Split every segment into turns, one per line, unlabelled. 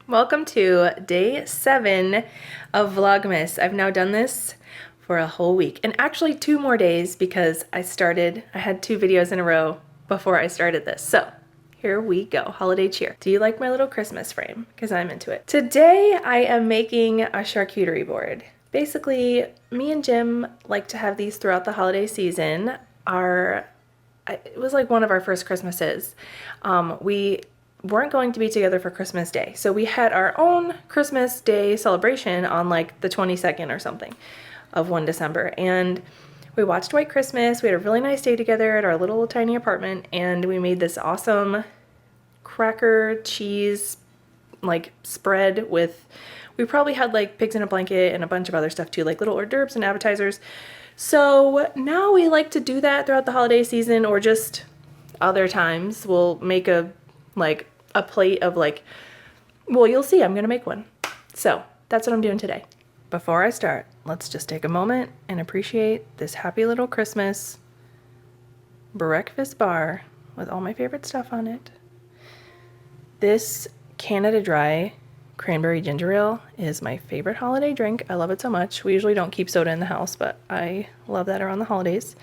Welcome to day 7 of Vlogmas. I've now done this for a whole week, and actually 2 more days because I had 2 videos in a row before I started this. So here we go, holiday cheer. Do you like my little Christmas frame? Because I'm into it. Today I am making a charcuterie board. Basically, me and Jim like to have these throughout the holiday season. It was like one of our first Christmases. We weren't going to be together for Christmas Day. So we had our own Christmas Day celebration on like the 22nd or something of 1 December. And we watched White Christmas. We had a really nice day together at our little tiny apartment, and we made this awesome cracker cheese like spread with, we probably had like pigs in a blanket and a bunch of other stuff too, like little hors d'oeuvres and appetizers. So now we like to do that throughout the holiday season, or just other times we'll make a plate of well, you'll see, I'm gonna make one. So that's what I'm doing today. Before I start, let's just take a moment and appreciate this happy little Christmas breakfast bar with all my favorite stuff on it. This Canada Dry cranberry ginger ale is my favorite holiday drink. I love it so much. We usually don't keep soda in the house, but I love that around the holidays.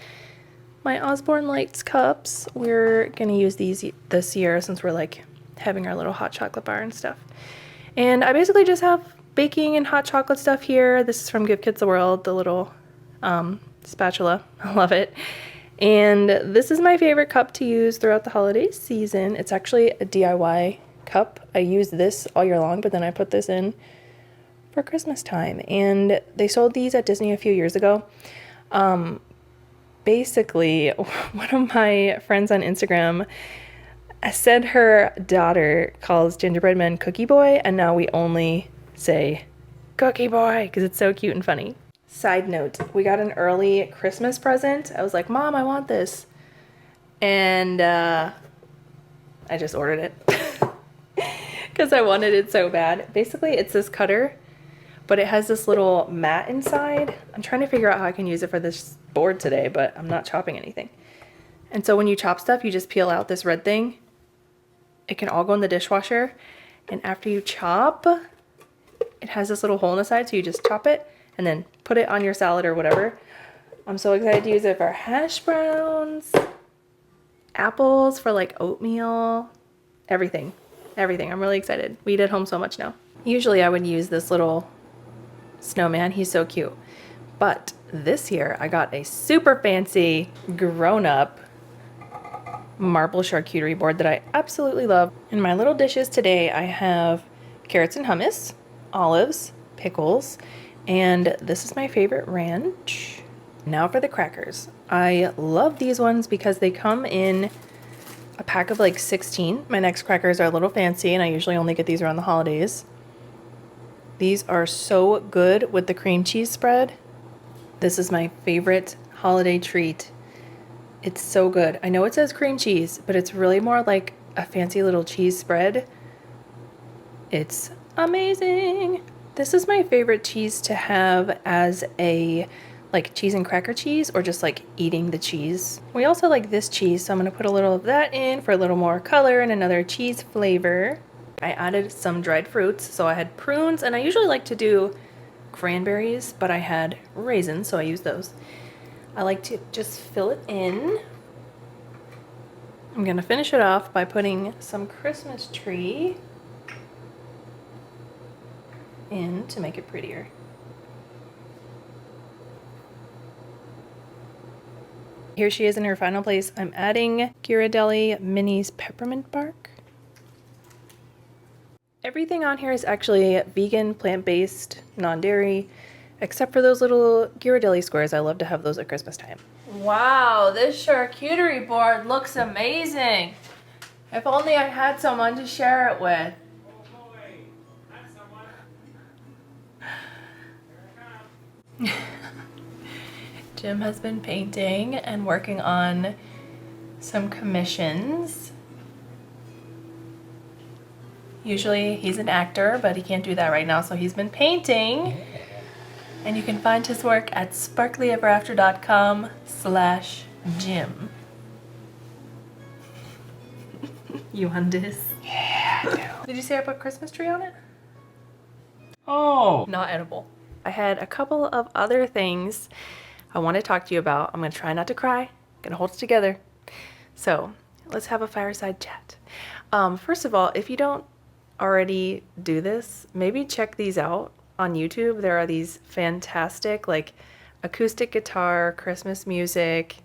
My Osborne Lights cups, we're gonna use these this year since we're having our little hot chocolate bar and stuff. And I basically just have baking and hot chocolate stuff here. This is from Give Kids the World, the little spatula. I love it. And this is my favorite cup to use throughout the holiday season. It's actually a DIY cup. I use this all year long, but then I put this in for Christmas time. And they sold these at Disney a few years ago. Basically, one of my friends on Instagram said her daughter calls gingerbread men Cookie Boy, and now we only say Cookie Boy because it's so cute and funny. Side note, we got an early Christmas present. I was like, Mom, I want this. And I just ordered it because I wanted it so bad. Basically, it's this cutter, but it has this little mat inside. I'm trying to figure out how I can use it for this board today, but I'm not chopping anything. And so when you chop stuff, you just peel out this red thing. It can all go in the dishwasher. And after you chop, it has this little hole in the side, so you just chop it and then put it on your salad or whatever. I'm so excited to use it for hash browns, apples, for oatmeal, everything. Everything. I'm really excited. We eat at home so much now. Usually I would use this little snowman. He's so cute. But this year I got a super fancy grown-up marble charcuterie board that I absolutely love. In my little dishes today, I have carrots and hummus, olives, pickles, and this is my favorite ranch. Now for the crackers. I love these ones because they come in a pack of 16. My next crackers are a little fancy, and I usually only get these around the holidays. These are so good with the cream cheese spread. This is my favorite holiday treat. It's so good. I know it says cream cheese, but it's really more like a fancy little cheese spread. It's amazing. This is my favorite cheese to have as a cheese and cracker cheese, or just eating the cheese. We also like this cheese, so I'm going to put a little of that in for a little more color and another cheese flavor. I added some dried fruits, so I had prunes, and I usually like to do cranberries, but I had raisins, so I used those. I like to just fill it in. I'm gonna finish it off by putting some Christmas tree in to make it prettier. Here she is in her final place. I'm adding Ghirardelli Minis peppermint bark. Everything on here is actually vegan, plant-based, non-dairy, except for those little Ghirardelli squares. I love to have those at Christmas time. Wow, this charcuterie board looks amazing. If only I had someone to share it with.
Oh boy, not someone.
Jim has been painting and working on some commissions. Usually he's an actor, but he can't do that right now, so he's been painting. And you can find his work at sparklyeverafter.com/Jim. You want this?
Yeah, I do.
Did you say I put Christmas tree on it?
Oh!
Not edible. I had a couple of other things I want to talk to you about. I'm going to try not to cry. I'm going to hold it together. So let's have a fireside chat. First of all, if you don't already do this, maybe check these out on YouTube. There are these fantastic, like, acoustic guitar, Christmas music.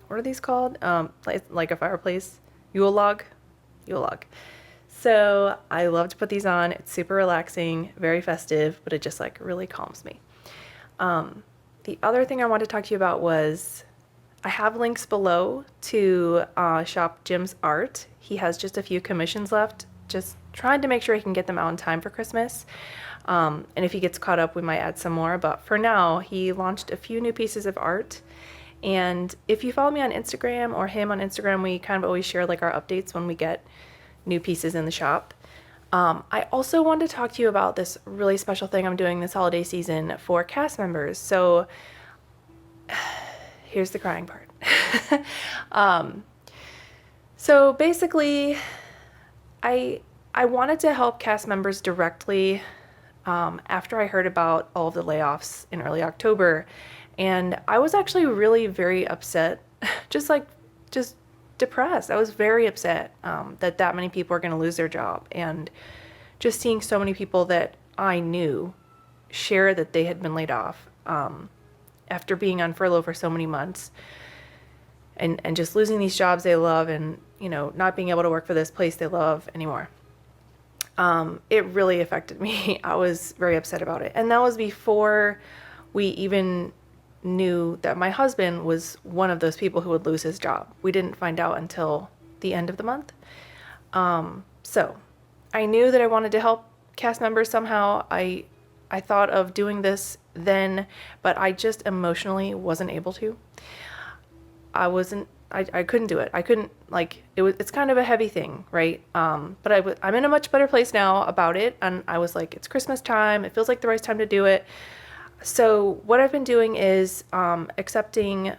What are these called? Like a fireplace. Yule log. So I love to put these on. It's super relaxing, very festive, but it just like really calms me. The other thing I wanted to talk to you about was I have links below to shop Jim's art. He has just a few commissions left, just trying to make sure he can get them out in time for Christmas. And if he gets caught up, we might add some more. But for now, he launched a few new pieces of art. And if you follow me on Instagram or him on Instagram, we kind of always share like our updates when we get new pieces in the shop. I also wanted to talk to you about this really special thing I'm doing this holiday season for cast members. So here's the crying part. So basically, I wanted to help cast members directly after I heard about all of the layoffs in early October. And I was actually really very upset, just depressed. I was very upset that many people are going to lose their job, and just seeing so many people that I knew share that they had been laid off after being on furlough for so many months, and just losing these jobs they love, and not being able to work for this place they love anymore. It really affected me. I was very upset about it, and that was before we even knew that my husband was one of those people who would lose his job. We didn't find out until the end of the month. So I knew that I wanted to help cast members somehow. I thought of doing this then, but I just emotionally wasn't able to. I couldn't do it. I couldn't, like, it's kind of a heavy thing, right? But I'm in a much better place now about it, and I was like, it's Christmas time. It feels like the right time to do it. So what I've been doing is accepting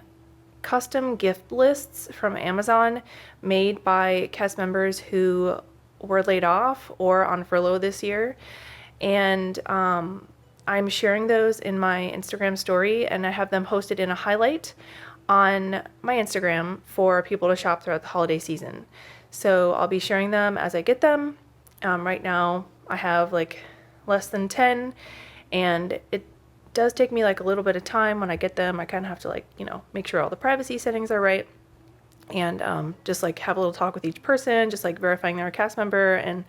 custom gift lists from Amazon made by cast members who were laid off or on furlough this year. And I'm sharing those in my Instagram story, and I have them hosted in a highlight on my Instagram for people to shop throughout the holiday season. So I'll be sharing them as I get them. Right now I have like less than 10, and it does take me like a little bit of time when I get them. I kind of have to like, make sure all the privacy settings are right, and just like have a little talk with each person, just like verifying they're a cast member. And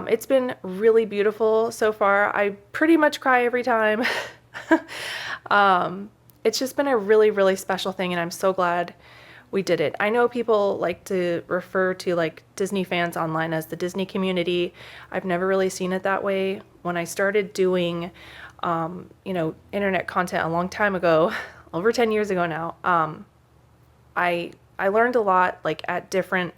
it's been really beautiful so far. I pretty much cry every time. It's just been a really, really special thing, and I'm so glad we did it. I know people like to refer to like Disney fans online as the Disney community. I've never really seen it that way. When I started doing internet content a long time ago, over 10 years ago now, I learned a lot like at different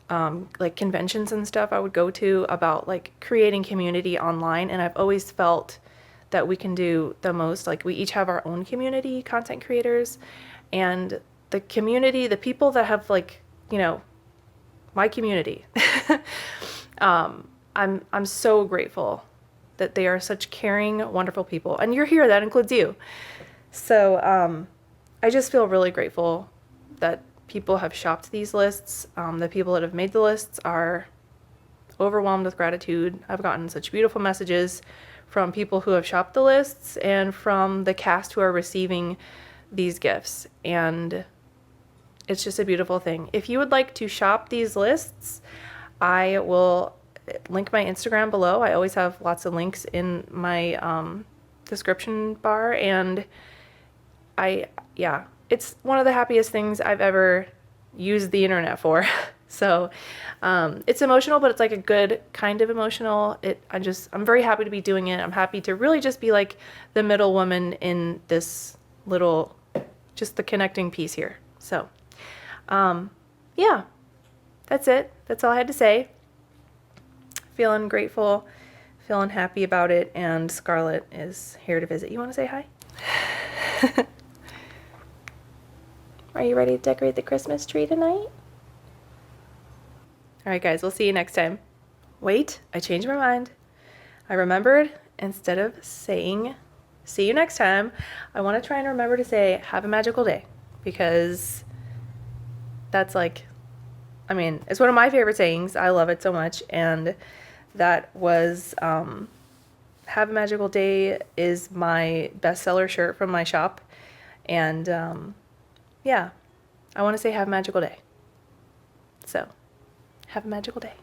like conventions and stuff I would go to about like creating community online, and I've always felt that we can do the most. Like, we each have our own community, content creators, and the community, the people that have like, my community. I'm so grateful that they are such caring, wonderful people. And you're here, that includes you. So I just feel really grateful that people have shopped these lists. The people that have made the lists are overwhelmed with gratitude. I've gotten such beautiful messages from people who have shopped the lists and from the cast who are receiving these gifts. And it's just a beautiful thing. If you would like to shop these lists, I will link my Instagram below. I always have lots of links in my description bar, and it's one of the happiest things I've ever used the internet for. So it's emotional, but it's like a good kind of emotional. I'm very happy to be doing it. I'm happy to really just be like the middle woman in this little, just the connecting piece here. So yeah, that's it. That's all I had to say. Feeling grateful, feeling happy about it, and Scarlett is here to visit. You want to say hi? Are you ready to decorate the Christmas tree tonight? All right, guys, we'll see you next time. Wait, I changed my mind. I remembered, instead of saying see you next time, I want to try and remember to say have a magical day, because that's like, I mean, it's one of my favorite sayings. I love it so much. And that was have a magical day is my bestseller shirt from my shop. And yeah, I want to say have a magical day. So have a magical day.